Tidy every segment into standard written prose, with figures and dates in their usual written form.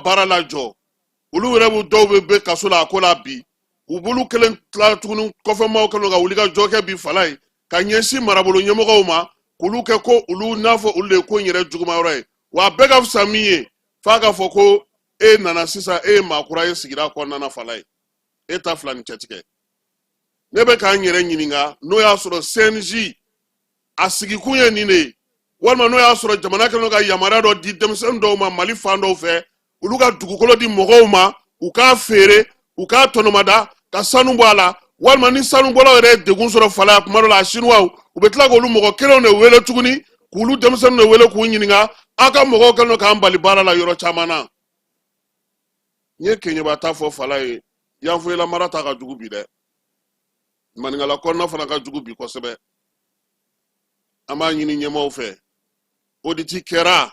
baara la jɔ olu yɛrɛ b'u dɔw bɛ kaso la a ko la bi u bolo kelen tila tuguni kɔfɛmaaw kɛlen ka wuli ka jɔ kɛ bi fala ye ka ɲɛsin marabolo ɲɛmɔgɔw ma k'olu kɛ ko olu n'a fɔ olu de ye ko in yɛrɛ jugumayɔrɔ ye wa a bɛɛ ka fisa min ye f'a ka fɔ ko e nana sisan e ye maakura ye sigida kɔnɔna na fala ye e ta fila ni cɛtigɛ ne bɛ k'an yɛrɛ ɲininka n'o y'a sɔrɔ CNJ a sigikun ye nin de ye walima n'o y'a sɔrɔ jamana kɛlen ka yamaruya dɔ di denmisɛnnin dɔw ma Mali fan dɔw fɛ olu ka dugukolo di mɔgɔw ma u k'a feere u k'a tɔnɔmada ka sanu bɔ a la walima ni sanubɔlaw yɛrɛ ye degun sɔrɔ fala kuma dɔ la a chinois u bɛ tila k'olu mɔgɔ kelenw de wele tuguni k'olu denmisɛnninw de wele k'u ɲininka aw ka mɔgɔw kɛlen k'an bali baara la yɔrɔ caman na n ye keɲeba ta fɔ fala ye Yanfoyila mara ta ka jugu bi dɛ maninkala kɔnɔna fana ka jugu bi kosɛbɛ an b'a ɲini ɲɛmaaw fɛ audit kɛra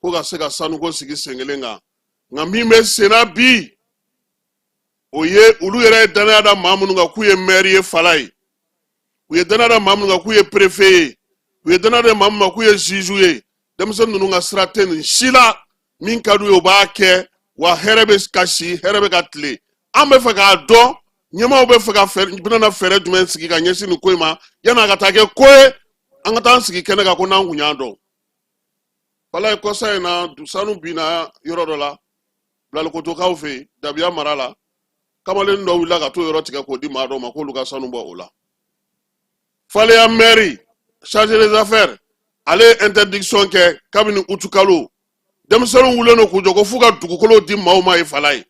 ko ka se ka sanuko sigi sen kelen kan nka min bɛ senna bi o ye olu yɛrɛ ye danaya da maa minnu kan k'u ye maire ye fala ye u ye danaya da maa minnu kan k'u ye préfet ye u ye danaya da maa minnu kan k'u ye juge ye denmisɛnnin ninnu ka sira tɛ nin si la min ka d'u ye u b'a kɛ wa hɛrɛ bɛ ka si hɛrɛ bɛ ka tile an bɛ fɛ k'a dɔn ɲɛmaaw bɛ fɛ ka bɛna fɛɛrɛ jumɛn sigi ka ɲɛsin nin ko in ma yan'a ka taa kɛ ko ye an ka taa sigi kɛnɛ kan ko n'an kun y'a dɔn fala ye kɔsa in na sanu binna yɔrɔ dɔ la Bilalikotokaw fɛ yen Dabiya mara la kamalen dɔ wulila ka t'o yɔrɔ tigɛ k'o di maa dɔw ma k'olu ka sanu bɔ o la Faleya mairie chargé des affaires ale ye interdiction kɛ kabini utu kalo denmisɛnninw wulen don k'u jɔ ko f'u ka dugukolo di maaw ma ye fala ye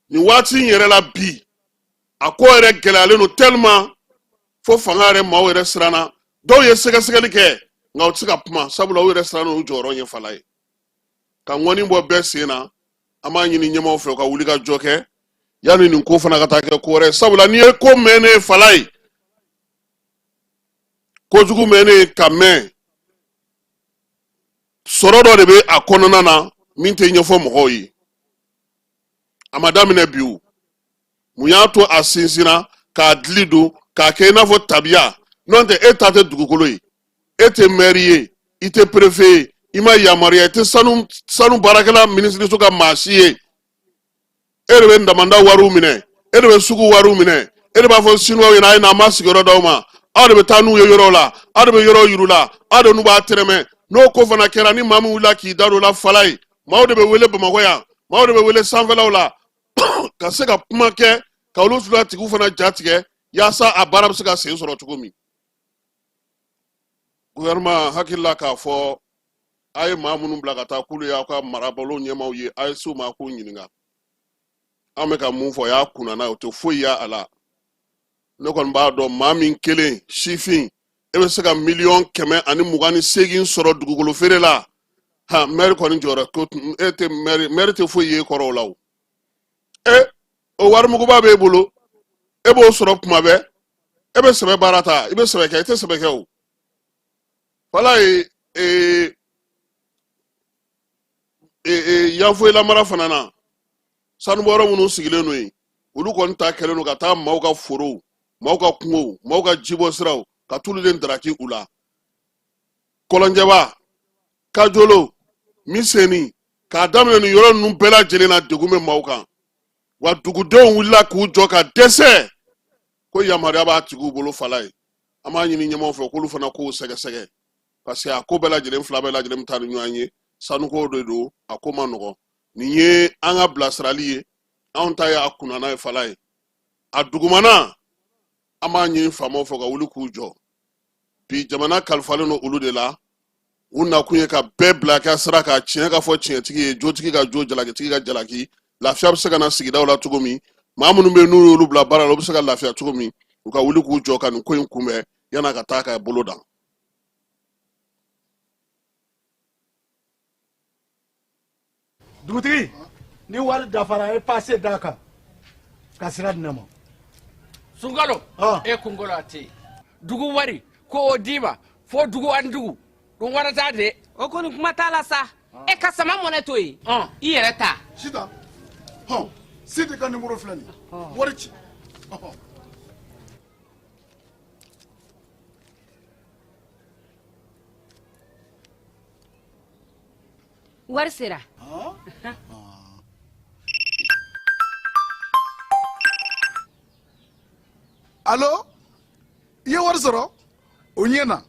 nin waati in yɛrɛ la bi a ko yɛrɛ gɛlɛyalen don tellement fo fanga yɛrɛ maaw yɛrɛ siranna dɔw ye sɛgɛsɛgɛli kɛ nka u tɛ se ka kuma sabula u yɛrɛ siranna u jɔyɔrɔ ye fala ye ka ŋɔni bɔ bɛɛ sen na an b'a ɲini ɲɛmaaw fɛ u ka wuli ka jɔ kɛ yanni nin ko fana ka taa kɛ ko wɛrɛ sabula n'i ye ko mɛn ne ye fala ye kojugu mɛn ne ka mɛn sɔrɔ dɔ de bɛ a kɔnɔna na min tɛ ɲɛfɔ mɔgɔw ye a ma daminɛ bi o mun y'a to a sinsinna k'a dili don k'a kɛ i n'a fɔ tabiya n'o tɛ e ta tɛ dugukolo ye e tɛ maire ye i tɛ préfet ye i ma yamaruya i tɛ sanu baarakɛla minisiriso ka maa si ye e de bɛ damanda wariw minɛ e de bɛ sugu wariw minɛ e de b'a fɔ Sinois ɲɛna a ye na an b'a sigiyɔrɔ d'aw ma aw de bɛ taa n'u ye yɔrɔw la aw de bɛ yɔrɔw yiru la aw de n'u b'a tɛrɛmɛ n'o ko fana kɛra ni maa min wulila k'i da don o la fala ye maaw de bɛ wele Bamakɔ yan maaw de bɛ wele sanfɛlaw la ka se ka kuma kɛ ka olu tigiw fana ja tigɛ yaasa a baara bɛ se ka sen sɔrɔ cogo min gouvernement hakilila k'a fɔ a ye maa minnu bila ka taa k'olu y'aw ka marabolo ɲɛmaaw ye a ye s'u ma k'u ɲininka an bɛ ka mun fɔ o y'a kunna n'a ye o tɛ foyi y'a a la ne kɔni b'a dɔn maa min kelen sifin e bɛ se ka $128,000 sɔrɔ dugukolo feere la ha maire kɔni jɔra ko e tɛ maire tɛ foyi ye kɔrɔ o la o o warimuguba b'e bolo e b'o sɔrɔ kuma bɛɛ e bɛ sɛbɛ baara ta i bɛ sɛbɛ kɛ i tɛ sɛbɛ kɛ o wala ye Yanfoyila mara fana na sanubɔyɔrɔ minnu sigilen don yen olu kɔni ta kɛlen don ka taa maaw ka forow maaw ka kungow maaw ka jibɔ siraw ka t'olu de daraki u la Kɔlɔnjɛba Kajolo Miseni k'a daminɛ nin yɔrɔ ninnu bɛɛ lajɛlen na degun bɛ maaw kan wa dugudenw wulila k'u jɔ ka dɛsɛ ko yamaruya b'a tigiw bolo fala ye an b'a ɲini ɲɛmaaw fɛ k'olu fana k'o sɛgɛsɛgɛ parce que a ko bɛɛ lajɛlen fila bɛɛ lajɛlen bɛ taa ni ɲɔgɔn ye sanuko de don a ko ma nɔgɔn nin ye an ka bilasirali ye anw ta ye a kunna n'a ye fala ye a dugumana an b'a ɲini faamaw fɛ ka wuli k'u jɔ bi jamana kalifalen don olu de la u nakun ye ka bɛɛ bila ka sira ka tiɲɛ ka fɔ tiɲɛtigi ye jotigi ka jo jalakitigi ka jalaki lafiya bɛ se ka na sigidaw la cogo min maa minnu bɛ yen n'u y'olu bila baara la u bɛ se ka lafiya cogo min u ka wuli k'u jɔ ka nin ko in kunbɛn yan'a ka taa ka bolo dan dugutigi ni wari dafara e passe d'a kan ka sira di ne ma Sunkalo e kunkolo a tɛ yen dugu wari ko o d'i ma fo dugu ani dugu dun wɛrɛ t'a de o kɔni kuma t'a la sa e ka sama mɔnɛ to yen i yɛrɛ ta Sitan Sidi ka numéro filɛ nin ye wari ci wari sera Allo i ye wari sɔrɔ o ɲɛna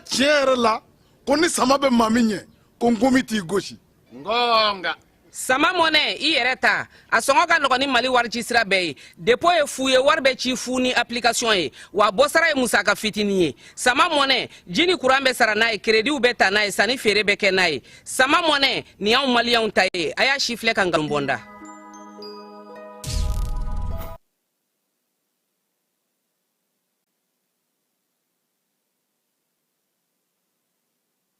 tiɲɛ yɛrɛ la ko ni sama bɛ maa min ɲɛ ko n komi t'i gosi ngonga sama mɔnɛ i yɛrɛ ta a sɔngɔ ka nɔgɔn ni mali wari ci sira bɛɛ ye depo ye fu ye wari bɛ ci fu ni application ye wa bɔsara ye musaka fitinin ye sama mɔnɛ ji ni kuran bɛ sara n'a ye krediw bɛ ta n'a ye sanni feere bɛ kɛ n'a ye sama mɔnɛ nin y'anw maliyɛnw ta ye a y'a si filɛ ka nkalon bɔnda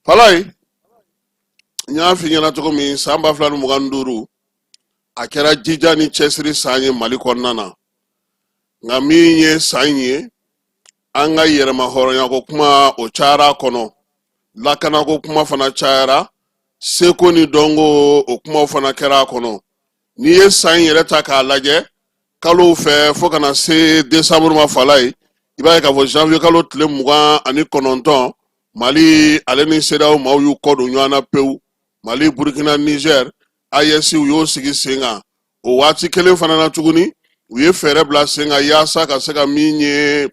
Falai nya fi ɲɛna cogo min san 2025 a kɛra jija ni cɛsiri san ye Mali kɔnɔna na nka min ye san ye an ka yɛrɛma hɔrɔnya ko kuma o cayara kɔnɔ lakana ko kuma fana cayara seko ni dɔnko o kumaw fana kɛra kɔnɔ ni ye san yɛrɛ ta k'a lajɛ kalo fɛ fo kana se décembre ma Falai i b'a ye k'a fɔ janvier kalo tile 29 Mali ale ni CEDEAO maaw y'u kɔ don ɲɔgɔn na pewu Mali Burkina Niger AES u y'o sigi sen kan o waati kelen fana na tuguni u ye fɛɛrɛ bila sen kan yaasa ka se ka min ye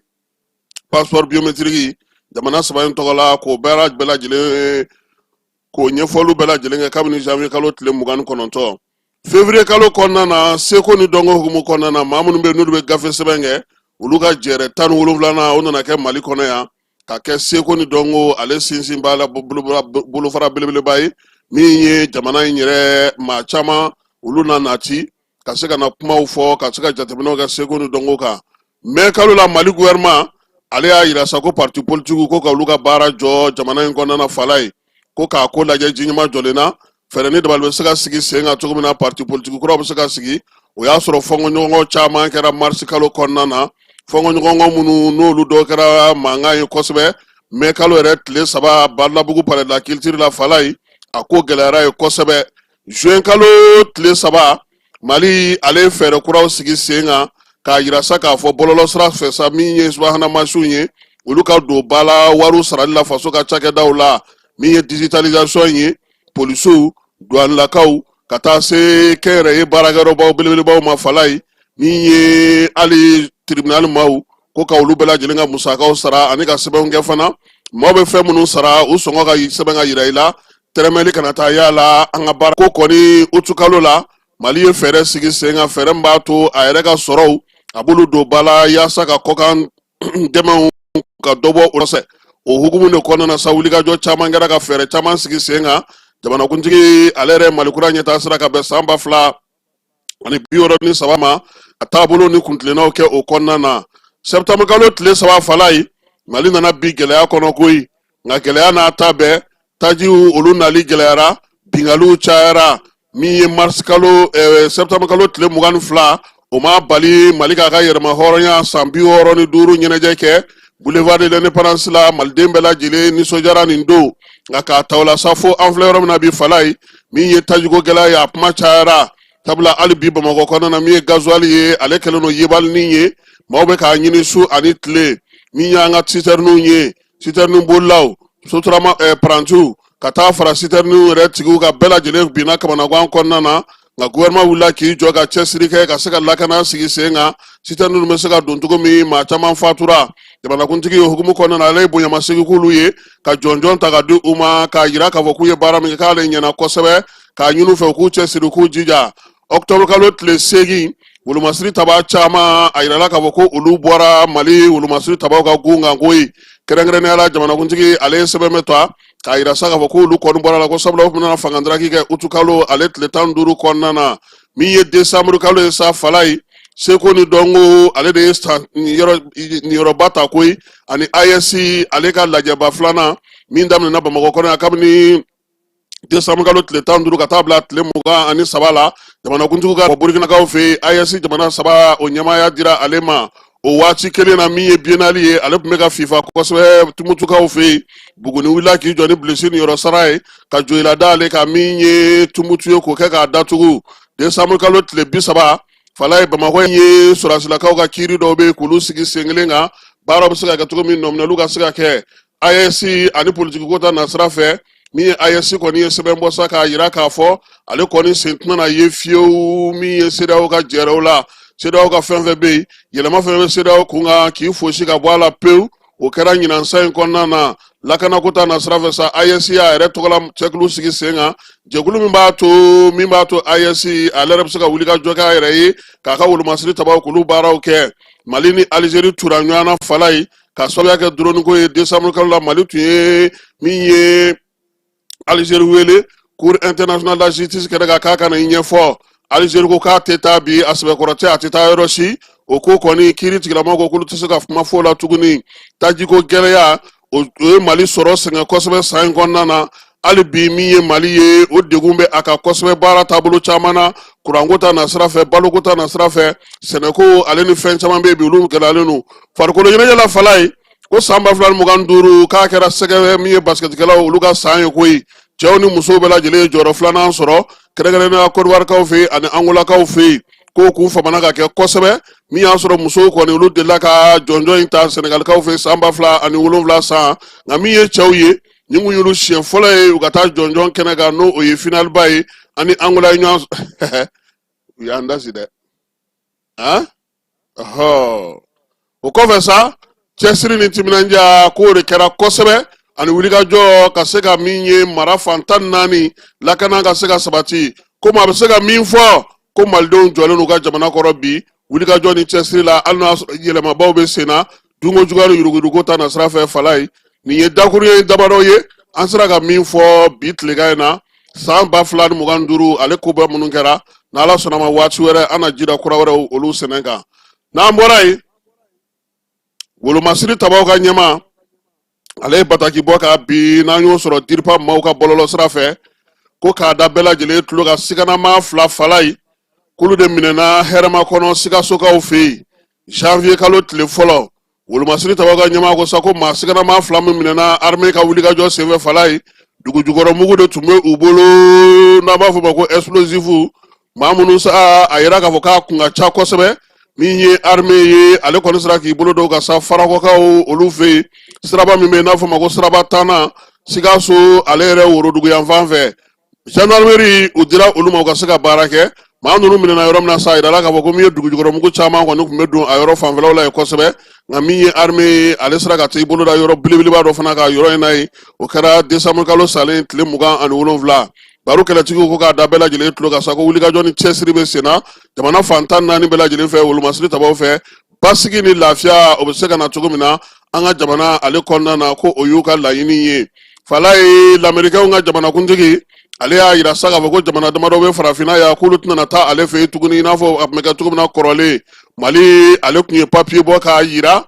passeport biométrique jamana saba in tɔgɔ la k'o bɛɛ lajɛlen k'o ɲɛfɔliw bɛɛ lajɛlen kɛ kabini janvier kalo tile 29 février kalo kɔnɔna na seko ni dɔnko hukumu kɔnɔna na maa minnu bɛ n'olu bɛ gafe sɛbɛn kɛ olu ka jɛrɛ 17 o nana kɛ Mali kɔnɔ yan ka kɛ seko ni dɔnko ale sinsin b'a la bolofara belebeleba ye min ye jamana in yɛrɛ maa caman olu na nati ka se ka na kumaw fɔ ka se ka jateminɛw kɛ seko ni dɔnko kan mais kalo la Mali gouvernement ale y'a yira sa ko parti politique ko ka olu ka baara jɔ jamana in kɔnɔna na Falai ko k'a ko lajɛ ji ɲuman jɔlen na fɛɛrɛ ni dabali bɛ se ka sigi sen kan cogo min na parti politique kuraw bɛ se ka sigi o y'a sɔrɔ fɔnkɔɲɔgɔnkɔ caman kɛra mars kalo kɔnɔna na fɔnkɔɲɔgɔnkɔ minnu n'olu dɔ kɛra mankan ye kosɛbɛ mais kalo yɛrɛ tile 3 Badlabugu palais de la culture la Falai a ko gɛlɛyara ye kosɛbɛ juin kalo tile 3 Mali ale fɛɛrɛ kuraw sigi sen kan k'a yira sa k'a fɔ bɔlɔlɔ sira fɛ sa min ye subahana mansiw ye olu ka don ba la wariw sarali la faso ka cakɛdaw la min ye digitalisation ye polisiw douanelakaw ka taa se kɛnyɛrɛye baarakɛyɔrɔbaw belebelebaw ma Falai min ye hali tribunal maaw ko ka olu bɛɛ lajɛlen ka musakaw sara ani ka sɛbɛnw kɛ fana maaw bɛ fɛn minnu sara u sɔngɔ ka sɛbɛn ka yira i la tɛrɛmɛli kana taa yala an ka baara ko kɔni utu kalo la Mali ye fɛɛrɛ sigi sen kan fɛɛrɛ min b'a to a yɛrɛ ka sɔrɔw a b'olu don ba la yaasa ka kɔkan dɛmɛw ka dɔbɔ o fɛ o hukumu de kɔnɔna na sa wulikajɔ caman kɛra ka fɛɛrɛ caman sigi sen kan jamanakuntigi ale yɛrɛ Mali kura ɲɛtaa sira ka bɛn san 2063 ma a taabolo ni kuntilennaw kɛ o kɔnɔna na septembre kalo tile 3 Falai Mali nana bi gɛlɛya kɔnɔ koyi nka gɛlɛya n'a ta bɛɛ tajiw olu nali gɛlɛyara bingaliw cayara min ye mars kalo septembre kalo tile 22 o ma bali Mali k'a ka yɛrɛma hɔrɔnya san 65 ɲɛnajɛ kɛ boulevard de l'indépendance la maliden bɛɛ lajɛlen nisɔndiyara nin don nka k'a ta o la sa fo an filɛ yɔrɔ min na bi Falai min ye tajiko gɛlɛya ye a kuma cayara sabula hali bi Bamakɔ kɔnɔna na min ye gasoil ye ale kɛlen don yebalinin ye maaw bɛ k'a ɲini su ani tile min y'an ka citernunw ye citernun bolilaw sotarama parantiw ka taa fara citernun yɛrɛ tigiw ka bɛɛ lajɛlen binna kamanagan kɔnɔna na nka gouvernement wulila k'i jɔ ka cɛsiri kɛ ka se ka lakana sigi sen kan citernun bɛ se ka don cogo min maa caman fatura jamanakuntigi ye hukumu kɔnɔna na ale ye bonyamasegi k'olu ye ka jɔnjɔn ta ka di u ma k'a yira k'a fɔ k'u ye baara min kɛ k'ale ɲɛna kosɛbɛ k'a ɲini u fɛ u k'u cɛsiri k'u jija octobre kalo tile 8 wolomasiri taba caman a yirala k'a fɔ ko olu bɔra Mali wolomasiri tabaw ka gun kan koyi kɛrɛnkɛrɛnnenya la jamanakuntigi ale ye sɛbɛn bɛ ta k'a yira sa k'a fɔ ko olu kɔni bɔra la ko sabula u bɛna fangandaraki kɛ utu kalo ale tile 15 kɔnɔna na min ye décembre kalo ye sa Falai seko ni dɔnko ale de ye niyɔrɔba ta koyi ani AES ale ka lajɛba filanan min daminɛna Bamakɔ kɔnɔ yan kabini décembre kalo tile 15 ka taa bila tile 23 la jamanakuntigi ka Burkinakaw fɛ AES jamana saba o ɲɛmaaya dira ale ma o waati kelen na min ye biennale ye ale tun bɛ ka fifa kosɛbɛ Tumutukaw fɛ Buguni wulila k'i jɔ ni bilisi niyɔrɔ sara ye ka jɔyila da ale ka min ye Tumutu ye k'o kɛ k'a datugu décembre kalo tile 30 Falai Bamakɔ ye sɔrɔsilakaw ka kiiri dɔw bɛ k'olu sigi sen kelen kan baaraw bɛ se ka kɛ cogo min nominaliw ka se ka kɛ AES ani politique ko ta nasira fɛ min ye AES kɔni ye sɛbɛn bɔ sa k'a yira k'a fɔ ale kɔni sen tɛna na ye fiyewu min ye CEDEAO ka jɛɛrɛw la CEDEAO ka fɛn fɛn bɛ yen yɛlɛma fɛn bɛ CEDEAO kun kan k'i fosi ka bɔ a la pewu o kɛra ɲinansa in kɔnɔna na lakanako ta na sira fɛ sa AES y'a yɛrɛ tɔgɔla cɛkulu sigi sen kan jɛkulu min b'a to AES ale yɛrɛ bɛ se ka wuli ka jɔ k'a yɛrɛ ye k'a ka wolomasiri tabaw k'olu baaraw kɛ Mali ni Algérie tura ɲɔgɔn na fala ye ka sababuya kɛ drone ko ye décembre kalo la Mali tun ye min ye Algérie wele Cour internationale de la justice kɛra ka k'a kana i ɲɛfɔ Algérie ko k'a tɛ taa bi a sɛbɛkɔrɔ tɛ a tɛ taa yɔrɔ si o ko kɔni kiiri tigilamɔgɔw ko k'olu tɛ se ka kuma fɔ o la tuguni tajiko gɛlɛya o ye Mali sɔrɔ sɛgɛn kosɛbɛ san in kɔnɔna na hali bi min ye Mali ye o degun bɛ a ka kosɛbɛ baara taabolo caman na kuranko ta na sira fɛ baloko ta na sira fɛ sɛnɛko ale ni fɛn caman bɛ yen bi olu gɛlɛyalen don farikolo ɲɛnajɛ la fala ye ko san 2025 k'a kɛra sɛgɛ min ye basketikɛlaw olu ka san ye koyi cɛw ni musow bɛɛ lajɛlen ye jɔyɔrɔ filanan sɔrɔ kɛrɛnkɛrɛnnenya Côte d'Ivoirekaw fɛ yen ani Angolakaw fɛ yen ko k'u famana ka kɛ kosɛbɛ min y'a sɔrɔ musow kɔni olu delila ka jɔnjɔn in ta Senegalikaw fɛ san 2007 san nka min ye cɛw ye ni kun y'olu siɲɛ fɔlɔ ye u ka taa jɔnjɔn kɛnɛ kan n'o o ye finaliba ye ani Angola ye ɲɔgɔn u y'an dasi dɛ o kɔfɛ sa cɛsiri ni timinandiya k'o de kɛra kosɛbɛ ani wulikajɔ ka se ka min ye mara fan 14 lakana ka se ka sabati komi a bɛ se ka min fɔ ko malidenw jɔlen n'u ka jamana kɔrɔ bi wulikajɔ ni cɛsiri la hali n'a sɔrɔ yɛlɛmabaw bɛ sen na dunko juguya ni yuruguyurugu ta na sira fɛ fala ye nin ye dakuru ye damadɔ ye an sera ka min fɔ bi tilegan in na san 2025 ale ko bɛɛ minnu kɛra n'ala sɔnna ma waati wɛrɛ an na jira kura wɛrɛ olu sɛnɛ kan n'an bɔra yen wolomasiri tabaw ka ɲɛma ale ye bataki bɔ ka bi n'an y'o sɔrɔ diripa maaw ka bɔlɔlɔ sira fɛ ko k'a da bɛɛ lajɛlen tulo ka siganama 2 fala ye k'olu de minɛna hɛrɛma kɔnɔ sikasokaw fɛ yen janvier kalo tile fɔlɔ wolomasiri tabaw ka ɲɛma ko sa ko maa siganama 2 min minɛna armée ka wulikajɔ senfɛ fala ye dugujukɔrɔmugu de tun bɛ u bolo n'an b'a fɔ ma ko explosif maa minnu sa a yira k'a fɔ k'a kun ka ca kosɛbɛ min ye armée ye ale kɔni sera k'i bolo dɔw ka sa farakɔkaw olu fɛ yen siraba min bɛ yen n'a fɔ ma ko siraba 10 Sikaso ale yɛrɛ worodugu yan fan fɛ gendarmerie u dira olu ma u ka se ka baara kɛ maa ninnu minɛna yɔrɔ min na sa yirala k'a fɔ ko min ye dugujukɔrɔmugu caman kɔni tun bɛ don a yɔrɔ fanfɛlaw la yen kosɛbɛ nka min ye armée ye ale sera ka t'i bolo da yɔrɔ belebeleba dɔ fana ka yɔrɔ in na yen o kɛra décembre kalo salen tile 27 baro kɛlɛtigiw ko k'a da bɛɛ lajɛlen tulo ka sa ko wulikajɔ ni cɛsiri bɛ sen na jamana fan 14 bɛɛ lajɛlen fɛ wolomasiri tabaw fɛ basigi ni lafiya o bɛ se ka na cogo min na an ka jamana ale kɔnɔna na ko o y'u ka laɲini ye fala ye lamɛrikɛnw ka jamanakuntigi ale y'a yira sa k'a fɔ ko jamana damadɔ bɛ farafinna yan k'olu tɛna taa ale fɛ yen tuguni i n'a fɔ a tun bɛ kɛ cogo min na kɔrɔlen Mali ale tun ye papiye bɔ k'a yira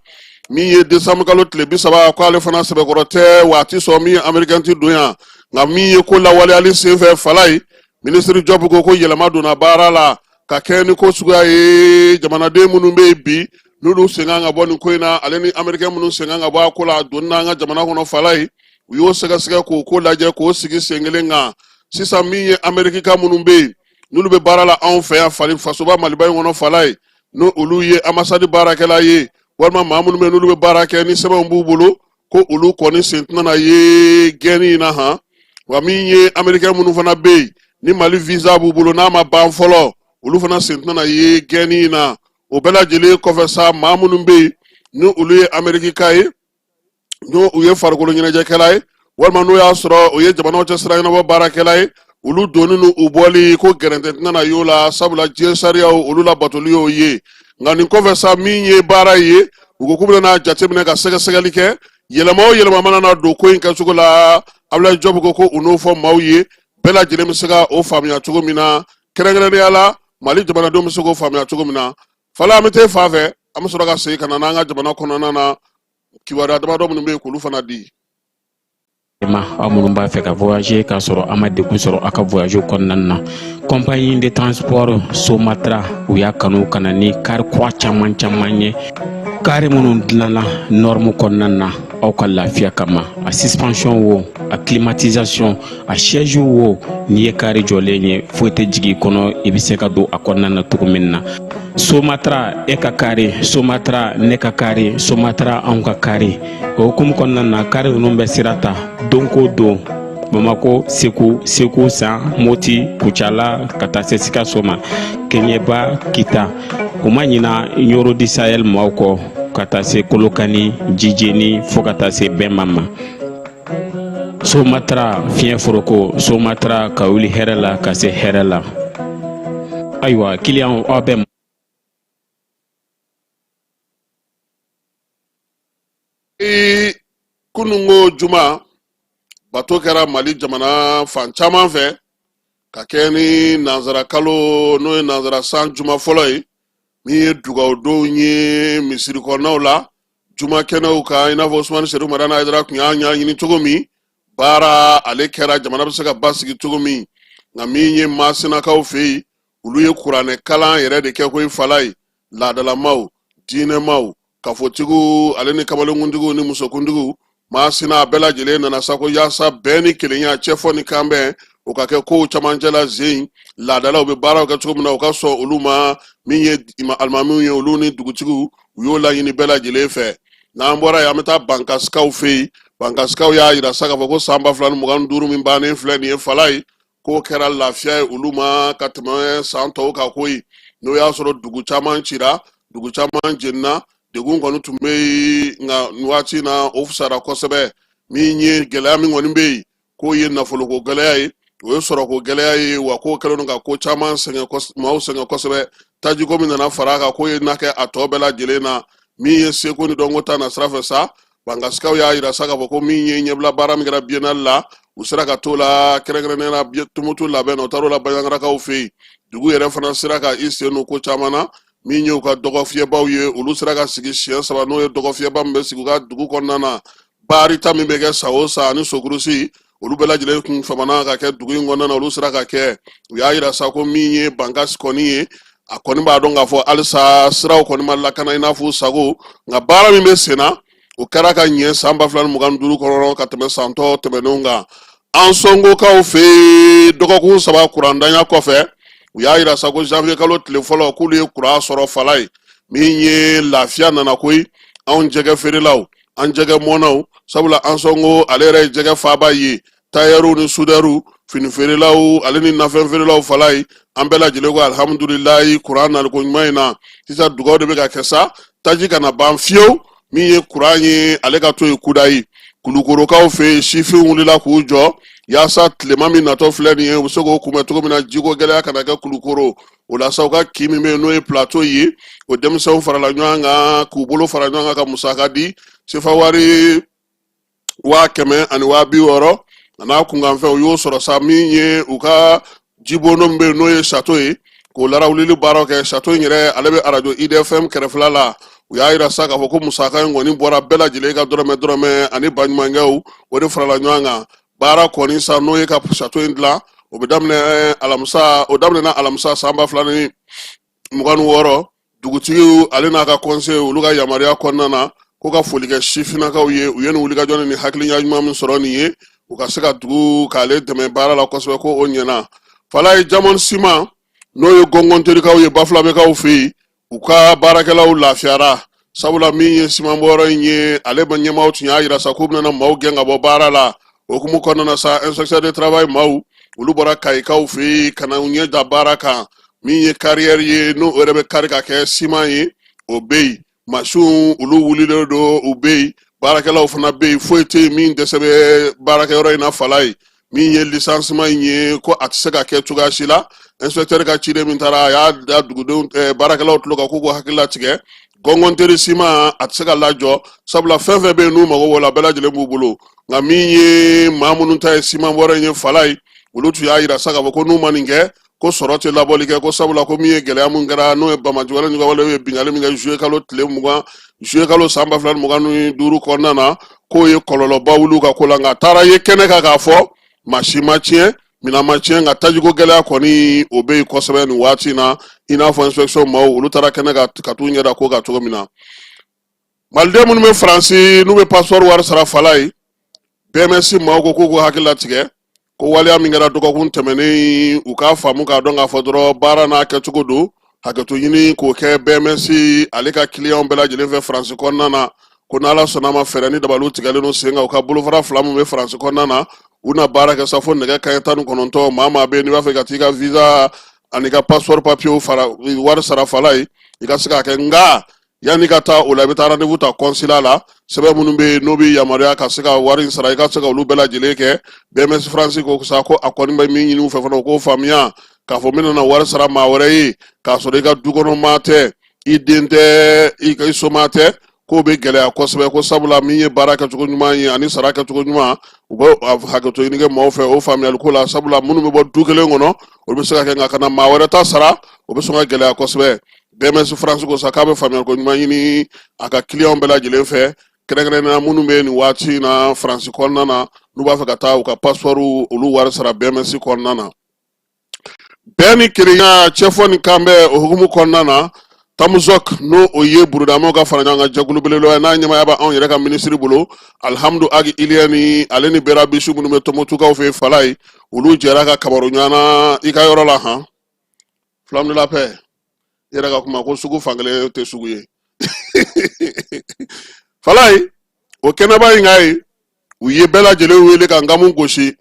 min ye décembre kalo tile 30 ko ale fana sɛbɛkɔrɔ tɛ waati sɔrɔ min ye américain ti don yan nka min ye ko lawaleyali senfɛ fala ye ministre Job ko yɛlɛma donna baara la ka kɛ ni ko suguya ye jamanaden minnu bɛ yen bi n'olu sen kan ka bɔ nin ko in na ale ni américain minnu sen kan ka bɔ a ko la a donni n'an ka jamana kɔnɔ fala ye u y'o sɛgɛsɛgɛ k'o ko lajɛ k'o sigi sen kelen kan sisan min ye amérikika minnu bɛ yen n'olu bɛ baara la anw fɛ yan fasoba Maliba in kɔnɔ fala ye no olu ye ambassade baarakɛla ye walima maa minnu bɛ yen n'olu bɛ baara kɛ ni sɛbɛnw b'u bolo ko olu kɔni sen tɛna na ye gɛnni in na han wa min ye américain minnu fana bɛ yen ni Mali visa b'u bolo n'a ma ban fɔlɔ olu fana sen tɛna na ye gɛnni in na o bɛɛ lajɛlen kɔfɛ sa maa minnu bɛ yen ni olu ye amérikika ye n'o u ye farikolo ɲɛnajɛkɛla ye walima n'o y'a sɔrɔ o ye jamanaw cɛ sira ɲɛnabɔ baarakɛla ye olu donni ni u bɔli ko gɛrɛntɛ tɛna na y'o la sabula diɲɛ sariyaw olu la batoli y'o ye nka nin kɔfɛ sa min ye baara ye u ko k'u bɛna jateminɛ ka sɛgɛsɛgɛli kɛ yɛlɛma o yɛlɛma mana na don ko in kɛcogo la Abdoulaye Diop ko u n'o fɔ maaw ye bɛɛ lajɛlen bɛ se ka o faamuya cogo min na kɛrɛnkɛrɛnnenya la Mali jamanadenw bɛ se k'o faamuya cogo min na fala an bɛ taa fan fɛ an bɛ sɔrɔ ka segin ka na n'an ka jamana kɔnɔna na kibaruya damadɔ minnu bɛ yen k'olu fana di. aw minnu b'a fɛ ka voyager k'a sɔrɔ a ma degun sɔrɔ a ka voyage kɔnɔna na compagnie de transport Somatra u y'a kanu ka na ni kari kura caman ye kari minnu dilanna norme kɔnɔna na aw ka lafiya kama a suspension wo a climatisation a siège wo n'i ye kari jɔlen ye foyi tɛ jigin kɔnɔ i bɛ se ka don a kɔnɔna na cogo min na Somatra e ka kari Somatra ne ka kari Somatra anw ka kari o hukumu kɔnɔna na kari ninnu bɛ sira ta don ko don Bamako, Sekou, San, Moti, Kuchala, Katase Sikaso ma, Kenyeba, Kita. Uma nyina Nyoro di Sahel mauko, Katase Kolokani, Jijeni, Fokatase Bemama. Sumatra, Fien Foroko, Sumatra, Kauli Herela, Kase Herela. Aywa, Kilian Obem. Kunungo Juma bato kɛra Mali jamana fan caman fɛ ka kɛ ni nanzara kalo n'o ye nanzara san juma fɔlɔ ye min ye dugawu donw ye misiri kɔnɔnaw la juma kɛnɛw ka i n'a fɔ Usmani Seydou Madani Haidara kun y'a ɲɛɲini cogo min baara ale kɛra jamana bɛ se ka basigi cogo min nka min ye Masinakaw fɛ yen olu ye kuranɛ kalan yɛrɛ de kɛ ko i fala ye laadalamaw diinɛmaw kafotigiw ale ni kamalenkuntigiw ni musokuntigiw Masina a bɛɛ lajɛlen nana sa ko yaasa bɛɛ ni kelenya cɛfɔ ni kanbɛn o ka kɛ kow camancɛ la zen laadalaw bɛ baaraw kɛ cogo min na o ka sɔn olu ma min ye alimamiw ye olu ni dugutigiw u y'o laɲini bɛɛ lajɛlen fɛ n'an bɔra yen an bɛ taa bankasikaw fɛ yen bankasikaw y'a yira sa k'a fɔ ko san 2025 min bannen filɛ nin ye fala ye k'o kɛra lafiya ye olu ma ka tɛmɛ san tɔw kan ko ye n'o y'a sɔrɔ dugu caman cira dugu caman jenina degun kɔni tun bɛ yen nka nin waati na o fisara kosɛbɛ min ye gɛlɛya min kɔni bɛ yen k'o ye nafoloko gɛlɛya ye o ye sɔrɔko gɛlɛya ye wa k'o kɛlen don ka ko caman sɛgɛn maaw sɛgɛn kosɛbɛ tajiko min nana fara a kan k'o ye na kɛ a tɔ bɛɛ lajɛlen na min ye seko ni dɔnko ta na sira fɛ sa bankasikaw y'a yira sa k'a fɔ ko min ye ɲɛbila baara min kɛra biennale la u sera ka t'o la kɛrɛnkɛrɛnnenya la Tumutu labɛn na u taara o la Baɲankarakaw fɛ yen dugu yɛrɛ fana sera ka i sen don ko caman na min ye u ka dɔgɔfiyɛbaw ye olu sera ka sigi siɲɛ 3 n'o ye dɔgɔfiyɛba min bɛ sigi u ka dugu kɔnɔna na baarita min bɛ kɛ sa o sa ani sokurusi olu bɛɛ lajɛlen kun famana ka kɛ dugu in kɔnɔna na olu sera ka kɛ u y'a yira sa ko min ye bankasi kɔni ye a kɔni b'a dɔn k'a fɔ halisa siraw kɔni ma lakana i n'a fɔ sago nka baara min bɛ sen na o kɛra ka ɲɛ san 2025 kɔnɔ ka tɛmɛ san tɔ tɛmɛnenw kan an sɔngokaw fɛ dɔgɔkun 3 kurandanya kɔfɛ u y'a yira sa ko janvier kalo tile fɔlɔ k'olu ye kuran sɔrɔ fala ye min ye lafiya nana koyi anw jɛgɛ feerelaw an jɛgɛ mɔnaw sabula an sɔngo ale yɛrɛ ye jɛgɛ faaba ye tailleur ni soudeur fini feerelaw ale ni nafɛn feerelaw fala ye an bɛɛ lajɛlen ko alhamdulilayi kuran nali ko ɲuman in na sisan dugawu de bɛ ka kɛ sa taji kana ban fiyewu min ye kuran ye ale ka to ye kuda ye kulukorokaw fɛ sifin wulila k'u jɔ yaasa tilema min natɔ filɛ nin ye u bɛ se k'o kunbɛn cogo min na jiko gɛlɛya kana kɛ kulukoro o la sa u ka kin min bɛ yen n'o ye plateau ye o denmisɛnw farala ɲɔgɔn kan k'u bolo fara ɲɔgɔn kan ka musaka di sefa wari 100 ani 260 a n'a kunkanfɛn u y'o sɔrɔ sa min ye u ka jibono min bɛ yen n'o ye château ye k'o larawulili baaraw kɛ château in yɛrɛ ale bɛ radio IDFM kɛrɛfɛla la u y'a yira sa k'a fɔ ko musaka in kɔni bɔra bɛɛ lajɛlen ka dɔrɔmɛ ani baɲumankɛw o de farala ɲɔgɔn kan baara kɔni sa n'o ye ka château in dilan o bɛ daminɛ daminɛna alamisa san 2026 dugutigiw ale n'a ka conseil olu ka yamaruya kɔnɔna na ko ka foli kɛ sifinnakaw ye u ye nin wulikajɔ ni hakilina ɲuman min sɔrɔ nin ye u ka se ka dugu k'ale dɛmɛ baara la kosɛbɛ ko o ɲɛna fala ye jamon siman n'o ye gɔngɔnterikaw ye bafulabekaw fɛ yen u ka baarakɛlaw lafiyara sabula min ye siman bɔyɔrɔ in ye ale ba ɲɛmaaw tun y'a yira sa k'u bɛna maaw gɛn ka bɔ baara la okumu kɔnɔna na sa inspecteur de travail maaw olu bɔra kayikaw fɛ yen ka na u ɲɛ da baara kan min ye carrière ye n'o yɛrɛ bɛ kari ka kɛ siman ye o bɛ yen masiw olu wulilen don u bɛ yen baarakɛlaw fana bɛ yen foyi tɛ yen min dɛsɛ bɛ baarakɛyɔrɔ in na fala ye min ye lisansement in ye ko a tɛ se ka kɛ cogoya si la inspecteur ka ciden min taara a y'a da dugudenw baarakɛlaw tulo kan k'u k'u hakili latigɛ gɔngɔnteri siman a tɛ se ka lajɔ sabula fɛn fɛn bɛ yen n'u mago b'o la bɛɛ lajɛlen b'u bolo nka min ye maa minnu ta ye siman bɔra in ye fala ye olu tun y'a yira sa k'a fɔ ko n'u ma nin kɛ ko sɔrɔ tɛ labɔli kɛ ko sabula ko min ye gɛlɛya min kɛra n'o ye bamajuwale ɲɔgɔnwale ye bingali min kɛ juillet kalo tile 20 juillet kalo san 2025 kɔnɔna na k'o ye kɔlɔlɔba wuli u ka ko la nka a taara ye kɛnɛ kan k'a fɔ masi ma tiɲɛ minan ma tiɲɛ nka tajiko gɛlɛya kɔni o bɛ yen kosɛbɛ nin waati in na i n'a fɔ inspection maaw olu taara kɛnɛ ka t'u ɲɛda ko kan cogo min na maliden minnu bɛ faransi n'u bɛ passeport wari sara fala ye BMS maaw ko k'u hakili latigɛ ko waleya min kɛra dɔgɔkun tɛmɛnen u k'a faamu k'a dɔn k'a fɔ dɔrɔn baara n'a kɛcogo don hakɛto ɲini k'o kɛ BMS ale ka client bɛɛ lajɛlen fɛ faransi kɔnɔna na ko n'ala sɔnna ma fɛɛrɛ ni dabaliw tigɛlen don sen kan u ka bolofara 2 min bɛ faransi kɔnɔna na una baara kɛ sa fo nɛgɛ kaɲɛ 19 maa maa bɛ n'i b'a fɛ ka t'i ka visa ani ka passeport papier fara wari sara fala ye i ka se k'a kɛ nka yanni ka taa o la i bɛ taa rendez-vous ta consulat la sɛbɛn minnu bɛ yen n'o bɛ yamaruya ka se ka wari in sara i ka se ka olu bɛɛ lajɛlen kɛ BMS France ko sa ko a kɔni bɛ min ɲini u fɛ fana u k'o faamuya k'a fɔ min nana wari sara maa wɛrɛ ye k'a sɔrɔ i ka dukɔnɔmaa tɛ i den tɛ i somaa tɛ k'o bɛ gɛlɛya kosɛbɛ ko sabula min ye baara kɛcogo ɲuman ye ani sara kɛcogo ɲuman u bɛ hakɛto ɲini kɛ maaw fɛ o faamuyali ko la sabula minnu bɛ bɔ du kelen kɔnɔ olu bɛ se ka kɛ nka ka na maa wɛrɛ ta sara o bɛ sɔn ka gɛlɛya kosɛbɛ BMS France ko sa k'a bɛ faamuyali ko ɲuman ɲini a ka client bɛɛ lajɛlen fɛ kɛrɛnkɛrɛnnenya minnu bɛ nin waati in na France kɔnɔna na n'u b'a fɛ ka taa u ka passeport olu wari sara BMS kɔnɔna na bɛɛ ni kelenya cɛfɔ ni kan bɛ o hukumu kɔnɔna na Tamuzok n'o o ye burudamaw ka fara ɲɔgɔn kan jɛkulu belebeleba n'a ɲɛmaaya bɛ anw yɛrɛ ka minisiri bolo Alhamdu Agi Iliya ni ale ni Bera Bisu minnu bɛ Tombouctou fɛ Fala ye olu jɛra ka kabaru ɲɔgɔn na i ka yɔrɔ la han Flamme de la paix i yɛrɛ ka kuma ko sugu fankelen tɛ sugu ye Fala ye o kɛnɛba in ka ye u ye bɛɛ lajɛlen wele ka nkamu gosi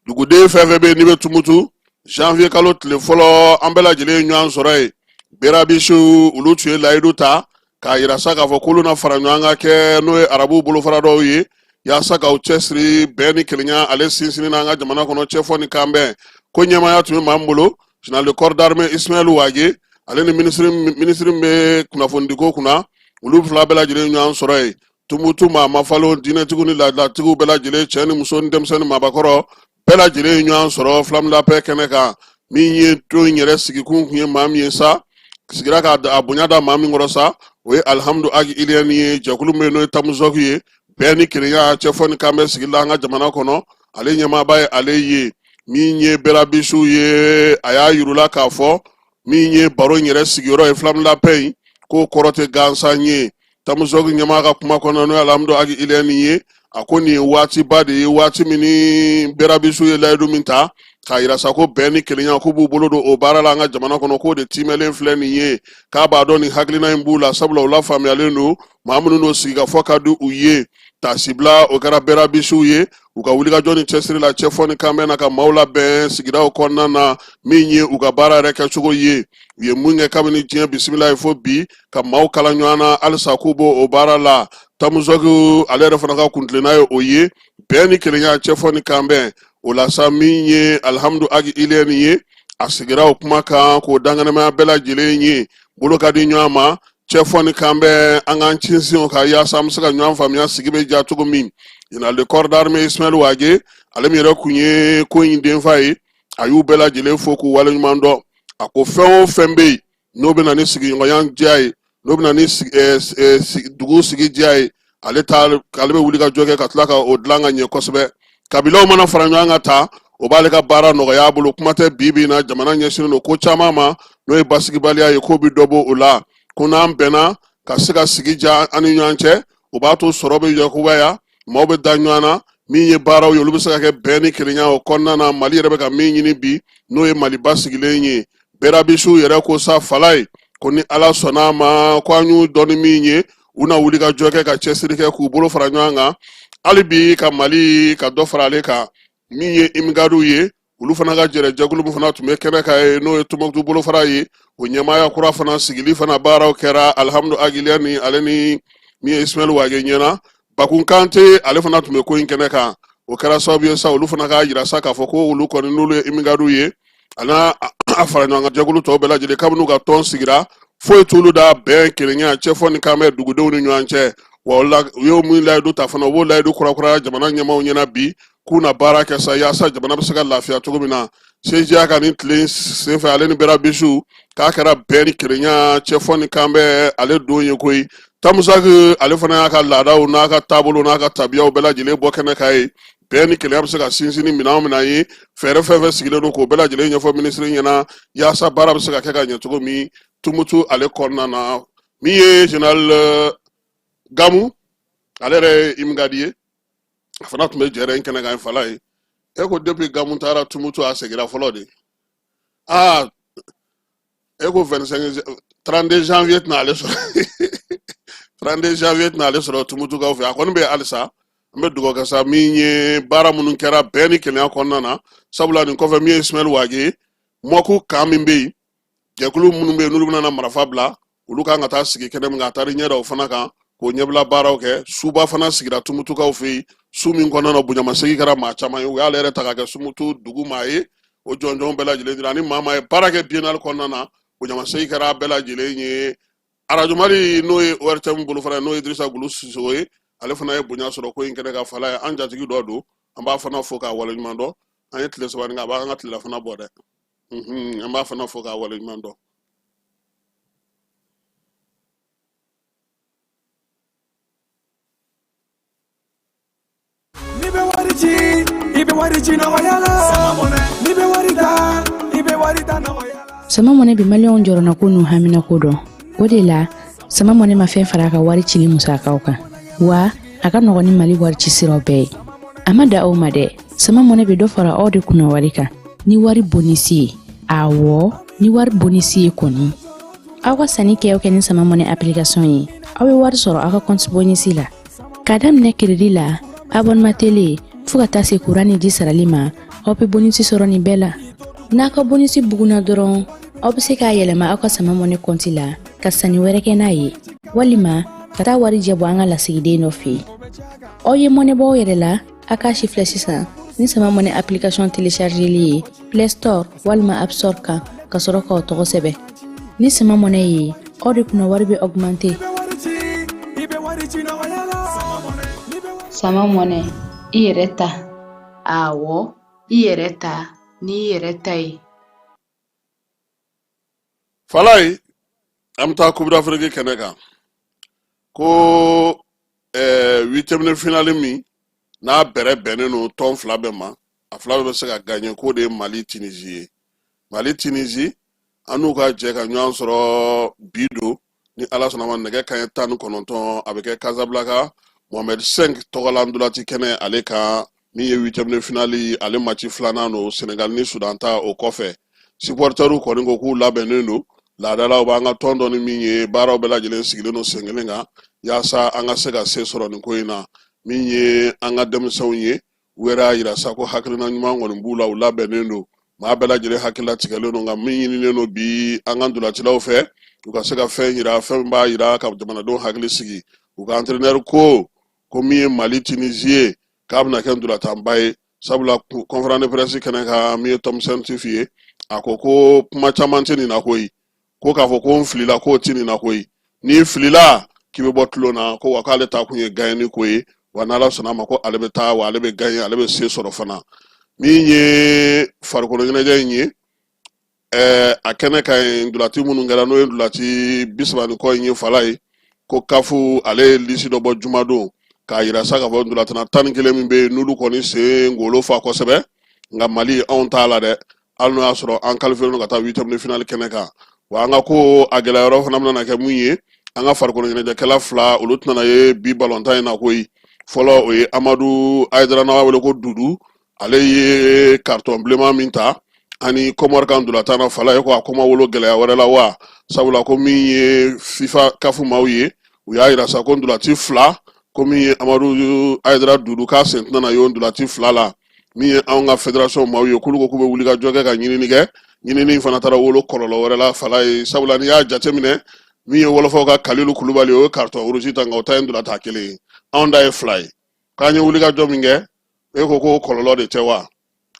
duguden fɛn fɛn bɛ yen n'i bɛ Tombouctou janvier kalo tile fɔlɔ an bɛɛ lajɛlen ye ɲɔgɔn sɔrɔ yen Bera Bisu olu tun ye layidu ta k'a yira sa k'a fɔ k'olu na fara ɲɔgɔn kan kɛ n'o ye arabu bolofara dɔw ye yaasa k'aw cɛsiri bɛɛ ni kelenya ale sinsinni n'an ka jamana kɔnɔ cɛfɔ ni kanbɛn ko ɲɛmaaya tun bɛ maa min bolo général de corps d'armée Ismaël Wage ale ni ministre min bɛ kunnafonidiko kunna olu fila bɛɛ lajɛlen ɲɔgɔn sɔrɔ yen Tombouctou maa mafalo diinɛtigiw ni laadalatigiw bɛɛ lajɛlen cɛ ni muso ni denmisɛnnin maabakɔrɔ bɛɛ lajɛlen ɲɔgɔn sɔrɔ Flamme de la paix kɛnɛ kan min ye don in yɛrɛ sigikun kun ye maa min ye sa sigira ka a bonya da maa min kɔrɔ sa o ye Alhamdu Agi Iliya ni ye jɛkulu min n'o ye Tamuzok ye bɛɛ ni kelenya cɛfɔ ni kan bɛ sigi la an ka jamana kɔnɔ ale ɲɛmaaba ye ale ye min ye Bera Bisu ye a y'a yirula k'a fɔ min ye baro in yɛrɛ sigiyɔrɔ ye Flamme de la paix k'o kɔrɔ tɛ gansan ye Tamuzok ɲɛmaa ka kuma kɔnɔ n'o ye Alhamdu Agi Iliya ni ye a ko nin ye waatiba de ye waati min ni Bera Bisu ye layidu min ta k'a yira sa ko bɛɛ ni kelenya k'u b'u bolo don o baara la an ka jamana kɔnɔ k'o de timɛlen filɛ nin ye k'a b'a dɔn nin hakilina in b'u la sabula u la faamuyalen don maa minnu n'o sigi ka fɔ ka di u ye tasibila o kɛra Bera Bisu ye u ka wulikajɔ ni cɛsiri la cɛfɔ ni kanbɛn na ka maaw labɛn sigidaw kɔnɔna na min ye u ka baara yɛrɛ kɛcogo ye u ye mun kɛ kabini diɲɛ bisimila ye fo bi ka maaw kala ɲɔgɔn na halisa k'u b'o o baara la Tamuzok ale yɛrɛ fana ka kuntilenna ye o ye bɛɛ ni kelenya cɛfɔ ni kanbɛn o la sa min ye Alhamdu Agi Iliya ni ye a sigira o kuma kan k'o danganamaya bɛɛ lajɛlen ye bolo ka di ɲɔgɔn ma cɛfɔ ni kanbɛn an k'an cinsin o kan yaasa an bɛ se ka ɲɔgɔn faamuya sigi bɛ diya cogo min général de corps d'armée Ismaël Wage ale min yɛrɛ kun ye ko in denfa ye a y'u bɛɛ lajɛlen fo k'u waleɲuman dɔn a ko fɛn o fɛn bɛ yen n'o bɛ na ni sigiɲɔgɔnya diya ye n'o bɛ na ni dugu sigi diya ye ale bɛ wuli ka jɔ kɛ ka tila ka o dilan ka ɲɛ kosɛbɛ kabilaw mana fara ɲɔgɔn kan ta o b'ale ka baara nɔgɔya a bolo kuma tɛ bi na jamana ɲɛsinnen don ko caman ma n'o ye basigibaliya ye k'o bɛ dɔ bɔ o la ko n'an bɛnna ka se ka sigi diya an ni ɲɔgɔn cɛ o b'a to sɔrɔ bɛ yakubaya maaw bɛ da ɲɔgɔn na min ye baaraw ye olu bɛ se ka kɛ bɛɛ ni kelenya o kɔnɔna na Mali yɛrɛ bɛ ka min ɲini bi n'o ye Mali basigilen ye Bera Bisu yɛrɛ ko sa Fala ye ko ni Ala sɔnna a ma ko an y'u dɔn ni min ye u na wuli ka jɔ kɛ ka cɛsiri kɛ k'u bolo fara ɲɔgɔn kan hali bi ka Mali ka dɔ fara ale kan min ye imigariw ye olu fana ka jɛkulu min fana tun bɛ kɛnɛ kan ye n'o ye Tombouctou bolofara ye o ɲɛmaaya kura fana sigili fana baaraw kɛra Alhamdu Agi Iliya ni ale ni min ye Ismaël Wage ɲɛna Bakun Kante ale fana tun bɛ ko in kɛnɛ kan o kɛra sababu ye sa olu fana ka yira sa k'a fɔ ko olu kɔni n'olu ye imigariw ye a n'a a fara ɲɔgɔn kan jɛkulu tɔw bɛɛ lajɛlen kabini u ka tɔn sigira foyi t'olu da bɛn kelenya cɛfɔ ni kanbɛn dugudenw ni ɲɔgɔn cɛ wa u y'o min layidu ta fana u b'o layidu kurakuraya jamana ɲɛmaaw ɲɛna bi k'u na baara kɛ sa yaasa jamana bɛ se ka lafiya cogo min na CGA ka nin tile senfɛ ale ni Bera Bisu k'a kɛra bɛn ni kelenya cɛfɔ ni kanbɛn ale don ye koyi Tamuzok ale fana y'a ka laadaw n'a ka taabolo n'a ka tabiyaw bɛɛ lajɛlen bɔ kɛnɛ kan ye bɛɛ ni kelenya bɛ se ka sinsin ni minɛn min ye fɛɛrɛ fɛn fɛn sigilen don k'o bɛɛ lajɛlen ɲɛfɔ minisiri ɲɛna yaasa baara bɛ se ka kɛ ka ɲɛ cogo min Tombouctou ale kɔnɔna na min ye général Gamu ale yɛrɛ ye imigadi ye a fana tun bɛ jɛrɛ in kɛnɛ kan Fala ye e ko depuis Gamu taara Tombouctou a segira fɔlɔ de e ko 32 janvier tɛna ale sɔrɔ 32 janvier tɛna ale sɔrɔ Tombouctou kaw fɛ a kɔni bɛ halisa an bɛ dugawu kɛ sa min ye baara minnu kɛra bɛɛ ni kɛnɛya kɔnɔna na sabula nin kɔfɛ min ye Ismail Wage mɔku kan min bɛ yen jɛkulu minnu bɛ yen n'olu bɛna marifa bila olu kan ka taa sigi kɛnɛ min kan a taara ɲɛ da o fana kan k'o ɲɛbila baaraw kɛ suba fana sigira tumutukaw fɛ yen su min kɔnɔna na bonyamasegin kɛra maa caman ye u y'ale yɛrɛ ta ka kɛ sumutu dugu maa ye o jɔnjɔnw bɛɛ lajɛlen dira ani maa maa ye baara kɛ biennale kɔnɔna na bonyamasegin kɛra bɛɛ lajɛlen ye Radio Mali n'o ye ORTM bolo fana n'o ye Idrissa Gulu Sisogo ye ale fana ye bonya sɔrɔ ko in kɛnɛ ka fala ye an jatigi dɔ don an b'a fana fo k'a waleɲuman dɔn an ye tile saba nin kɛ a b'an ka tilela fana bɔ dɛ an b'a fana fo k'a waleɲuman dɔn. Sama mɔnɛ bi maliyɛnw jɔrɔna ko n'u hamina ko dɔn o de la sama mɔnɛ ma fɛn fara a ka wari cili musakaw kan wa a ka nɔgɔn ni Mali wari ci siraw bɛɛ ye a ma da aw ma dɛ sama mɔnɛ bɛ dɔ fara aw de kunna wari kan ni wari bonisi ye awɔ ni wari bonisi ye kɔni aw ka sanni kɛ ni sama mɔnɛ application ye aw bɛ wari sɔrɔ aw ka compte bonisi la ka daminɛ crédit la abonnement télé fo ka taa se courant ni ji sarali ma aw bɛ bonisi sɔrɔ nin bɛɛ la n'a ka bonisi buguna dɔrɔn aw bɛ se k'a yɛlɛma aw ka sama mɔnɛ compte la ka sanni wɛrɛ kɛ n'a ye walima ka taa wari jɛ bɔ an ka lasigiden dɔ fɛ yen aw ye mɔnɛ bɔ aw yɛrɛ la a k'a si filɛ sisan ni sama mɔnɛ application téléchargeli ye Play Store walima App Store kan ka sɔrɔ k'aw tɔgɔ sɛbɛn ni sama mɔnɛ ye aw de kunna wari bɛ augmenter. Sama mɔnɛ i yɛrɛ ta awɔ i yɛrɛ ta ni yɛrɛ ta ye. Falai an bɛ taa Coupe d'Afrique kɛnɛ kan ko 8e finale min n'a bɛrɛ bɛnnen don tɔn fila bɛɛ ma a fila bɛ se ka gagner k'o de ye Mali Tunisie ye Mali Tunisie an n'u ka jɛ ka ɲɔgɔn sɔrɔ bi don ni Ala sɔnna ma nɛgɛ kanɲɛ 19 a bɛ kɛ Casablanca Mohamed 5 tɔgɔla ndolati kɛnɛ ale kan min ye 8e finale ale match filanan don Senegal ni Sudan ta o kɔfɛ supporteru kɔni ko k'u labɛnnen don laadalaw b'an ka tɔn dɔ ni min ye baaraw bɛɛ lajɛlen sigilen don sen kelen kan yaasa an ka se ka se sɔrɔ nin ko in na min ye an ka denmisɛnw ye u yɛrɛ y'a yira sa ko hakilina ɲuman kɔni b'u la u labɛnnen don maa bɛɛ lajɛlen hakilila tigɛlen don nka min ɲininen don bi an ka ndolancilaw fɛ u ka se ka fɛn yira fɛn min b'a yira ka jamanadenw hakili sigi u ka entraîneur ko min ye Mali Tunisie ye k'a bɛna kɛ ndolatanba ye sabula conférence de presse kɛnɛ kan min ye Thomson Tifi ye a ko kuma caman tɛ nin na koyi ko k'a fɔ ko n filila k'o tɛ nin na koyi n'i filila k'i bɛ bɔ tulo na ko wa k'ale ta kun ye gagner ko ye wa n'Ala sɔnna ma ko ale bɛ taa wa ale bɛ gagner ale bɛ se sɔrɔ fana min ye farikolo ɲɛnajɛ in ye a kɛnɛ kan ye ndolati minnu kɛra n'o ye ndolati 30 kɔ in ye fala ye ko kafu ale ye lisi dɔ bɔ jumadon k'a yira sa k'a fɔ ndolatana 11 min bɛ yen n'olu kɔni sen ngolo fa kosɛbɛ nka Mali anw t'a la dɛ hali n'o y'a sɔrɔ an qualifié don ka taa 8e finale kɛnɛ kan wa an ka ko a gɛlɛyɔrɔ fana bɛna kɛ mun ye an ka farikolo ɲɛnajɛkɛla fila olu tɛna ye bi balontan in na koyi fɔlɔ o ye Amadu Aidara n'a b'a wele ko Dudu ale ye carton bilenman min ta ani Comore kan ndolatan na fala ye ko a ko ma wolo gɛlɛya wɛrɛ la wa sabula ko min ye FIFA kafu maaw ye u y'a yira sa ko ndolati fila ko min ye Amadu Aidara Dudu k'a sen tɛna na ye o ndolati fila la min ye anw ka fédération maaw ye k'olu ko k'u bɛ wuli ka jɔ kɛ ka ɲinini kɛ ɲinini fana taara wolo kɔlɔlɔ wɛrɛ la fala ye sabula n'i y'a jateminɛ min ye wolofaw ka Kalilu Kulubali o ye carton rouge ta nka o ta ye ndolata kelen ye anw da ye fila ye k'an ye wuli ka jɔ min kɛ e ko ko kɔlɔlɔ de tɛ wa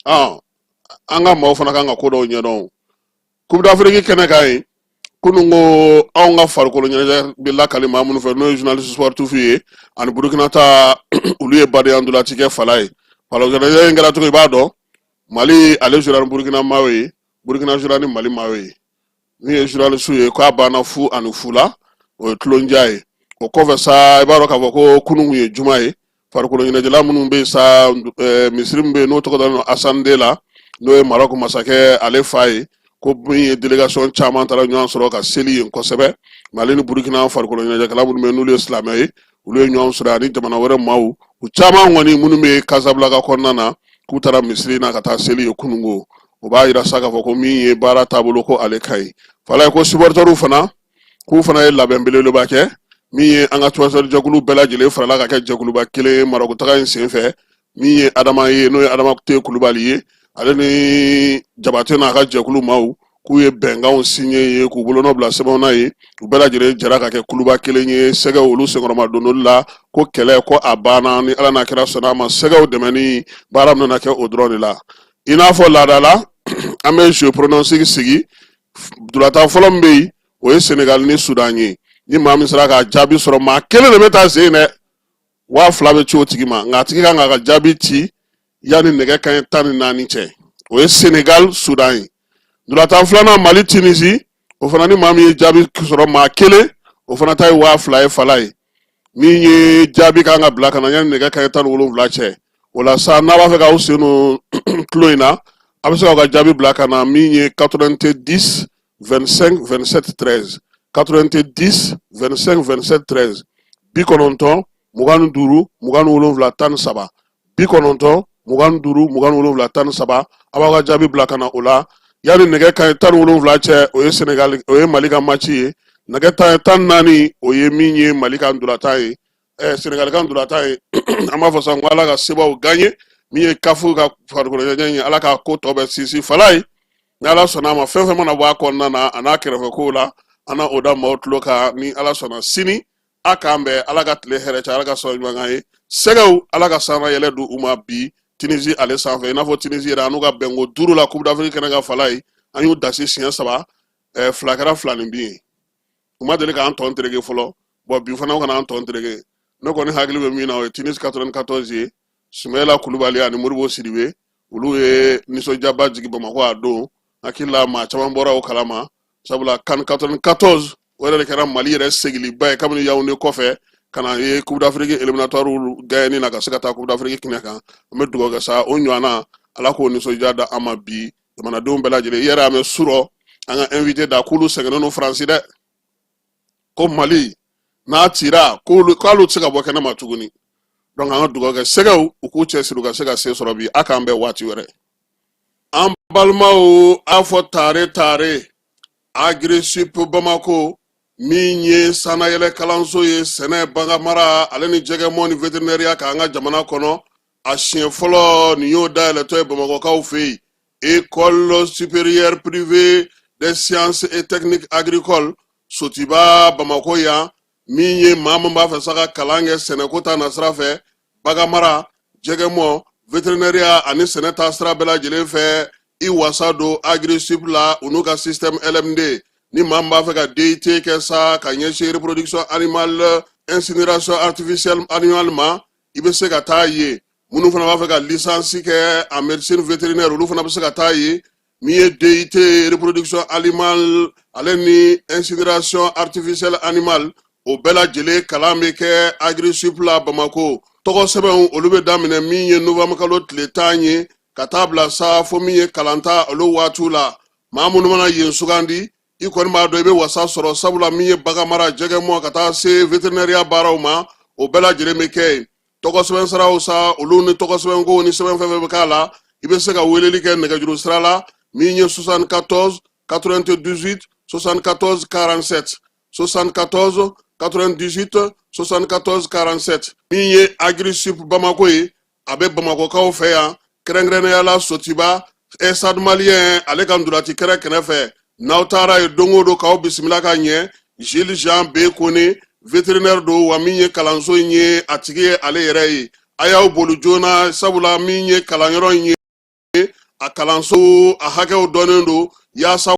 an ka maaw fana kan ka ko dɔw ɲɛdɔn Coupe d'Afrique kɛnɛ kan ye kunun ko anw ka farikolo ɲɛnajɛ bɛ lakali maa minnu fɛ n'o ye journaliste sportif ye ani Burkina ta olu ye badeya ndolati kɛ fala ye farikolo ɲɛnajɛ in kɛra cogo i b'a dɔn Mali ale jouera ni Burkina maaw ye Burkina jouera ni Mali maaw ye min ye journaliste ye k'a banna fu ani fu la o ye tulondiya ye o kɔfɛ sa i b'a dɔn k'a fɔ ko kunun ye juma ye farikolo ɲɛnajɛla minnu bɛ yen sa misiri min bɛ yen n'o tɔgɔ dalen don Assane Dela n'o ye Maroc masakɛ ale fa ye ko min ye délégation caman taara ɲɔgɔn sɔrɔ ka seli yen kosɛbɛ Mali ni Burkina farikolo ɲɛnajɛkɛla minnu bɛ yen n'olu ye silamɛ ye olu ye ɲɔgɔn sɔrɔ ani jamana wɛrɛ maaw u caman kɔni minnu bɛ Casablanca kɔnɔna na k'u taara misiri na ka taa seli ye kunungo o b'a yira sa k'a fɔ ko min ye baara taabolo ko ale ka ɲi fala ye ko supporteru fana k'u fana ye labɛn belebeleba kɛ min ye an ka tuwasɛri jɛkulu bɛɛ lajɛlen farala ka kɛ jɛkuluba kelen marakutaga in senfɛ min ye adama ye n'o ye adama te kulubali ye ale ni jabate n'a ka jɛkulu maaw k'u ye bɛnkanw signé ye k'u bolonɔ bila sɛbɛnna ye u bɛɛ lajɛlen jɛra ka kɛ kuluba kelen ye sɛgɛw olu senkɔrɔma dondoli la ko kɛlɛ ko a banna ni ala n'a kɛra sɔnna a ma sɛgɛw dɛmɛni baara min nana kɛ o dɔrɔn de la i n'a fɔ laada la an bɛ jeu pronostic sigi dulata fɔlɔ min bɛ yen o ye Senegal ni Sudan ye ni maa min sera ka jaabi sɔrɔ maa kelen de bɛ taa sen dɛ 2000 bɛ ci o tigi ma nka a tigi kan ka jaabi ci yanni nɛgɛ kanɲɛ 14 cɛ o ye Senegal Sudan ye dulata filanan Mali Tunisie o fana ni maa min ye jaabi sɔrɔ maa kelen o fana ta ye 2000 ye fala ye min ye jaabi kan ka bila ka na yanni nɛgɛ kanɲɛ 17 cɛ o la sa n'a b'a fɛ k'aw sen don tulo in na a bɛ se k'aw ka jaabi bila ka na min ye 90 25 27 13 90 25 27 13 95 25 27 13 95 25 27 13 a b'aw ka jaabi bila ka na o la yanni nɛgɛ kanɲɛ 17 cɛ o ye Senegal o ye Mali ka match ye nɛgɛ kanɲɛ 14 o ye min ye Mali ka ndolata ye Senegal ka ndolata ye an b'a fɔ sa ko ala ka sebaw gagné min ye kafu ka farikolo ɲɛɲɛ ye ala ka ko tɔ bɛ sinsin fala ye ni ala sɔnna a ma fɛn fɛn mana bɔ a kɔnɔna na a n'a kɛrɛfɛ kow la an na o da maaw tulo kan ni ala sɔnna sini a k'an bɛn ala ka tile hɛrɛ cɛ ala ka sɔrɔ ɲuman ye sɛgɛw ala ka sanra yɛlɛ don u ma bi Tunisie ale sanfɛ i n'a fɔ Tunisie yɛrɛ an n'u ka bɛnko 5 la Coupe d'Afrique kɛnɛ ka fala ye an y'u dasi siɲɛ 3 fila kɛra 2 ni bin ye u ma deli k'an tɔn terege fɔlɔ bon bi fana u kana an tɔn terege ne kɔni hakili bɛ min na o ye Tunis 94 ye Sumayela Kulubali ani Moribo Sidibe olu ye nisɔndiyaba jigi Bamakɔ a don hakili la maa caman bɔra o kalama sabula CAN 94 o yɛrɛ de kɛra Mali yɛrɛ segiliba ye kabini Yaoundé kɔfɛ ka na ye Coupe d'Afrique éliminatoire gagné na ka se ka taa Coupe d'Afrique kɛnɛ kan an bɛ dugawu kɛ sa o ɲɔgɔnna ala k'o nisɔndiya da an ma bi jamanadenw bɛɛ lajɛlen i yɛrɛ an bɛ surɔ an ka invité da k'olu sɛgɛnnen don Faransi dɛ ko Mali n'a cira k'olu tɛ se ka bɔ kɛnɛ ma tuguni donc an ka dugawu kɛ sɛgɛw u k'u cɛsiri u ka se ka se sɔrɔ bi a k'an bɛn waati wɛrɛ an balimaw a fɔ tare Agri-Sup Bamako min ye sanayɛlɛ kalanso ye sɛnɛ baganmara ale ni jɛgɛmɔ ni vétérinaire k'an ka jamana kɔnɔ a siɲɛ fɔlɔ nin y'o dayɛlɛtɔ ye Bamakɔkaw fɛ yen École supérieure privée des sciences et techniques agricoles Sotiba Bamako yan min ye maa min b'a fɛ sa ka kalan kɛ sɛnɛko ta nasira fɛ baganmara jɛgɛmɔ vétérinaire ani sɛnɛ ta sira bɛɛ lajɛlen fɛ i wasa don Agri-Sup la u n'u ka système LMD ni maa min b'a fɛ ka DIT kɛ sa ka ɲɛsin reproduction animale incinération artificielle animale ma i bɛ se ka taa ye minnu fana b'a fɛ ka licence kɛ en médecine vétérinaire olu fana bɛ se ka taa ye min ye DIT reproduction animale ale ni incinération artificielle animale o bɛɛ lajɛlen kalan bɛ kɛ Agri-Sup la Bamako tɔgɔ sɛbɛnw olu bɛ daminɛ min ye novembre kalo tile 10 ye ka taa bila sa fo min ye kalanta olu waatiw la maa minnu mana yen sugandi i kɔni b'a dɔn i bɛ wasa sɔrɔ sabula min ye baganmara jɛgɛmɔ ka taa se vétérinaire baaraw ma o bɛɛ lajɛlen bɛ kɛ yen tɔgɔ sɛbɛn siraw sa olu ni tɔgɔ sɛbɛn ko ni sɛbɛn fɛn fɛn bɛ k'a la i bɛ se ka weleli kɛ nɛgɛjuru sira la min ye 74 98 74 47 74 98 74 47 min ye Agri-Sup Bamako ye a bɛ Bamakɔkaw fɛ yan kɛrɛnkɛrɛnnenya la Sotiba Stade Malien ale ka ndolati kɛrɛ kɛrɛfɛ n'aw taara ye don o don k'aw bisimila ka ɲɛ Jules Jean B Kone vétérinaire don wa min ye kalanso in ye a tigi ye ale yɛrɛ ye a y'aw boli joona sabula min ye kalanyɔrɔ in ye a kalanso a hakɛw dɔnnen don yaasa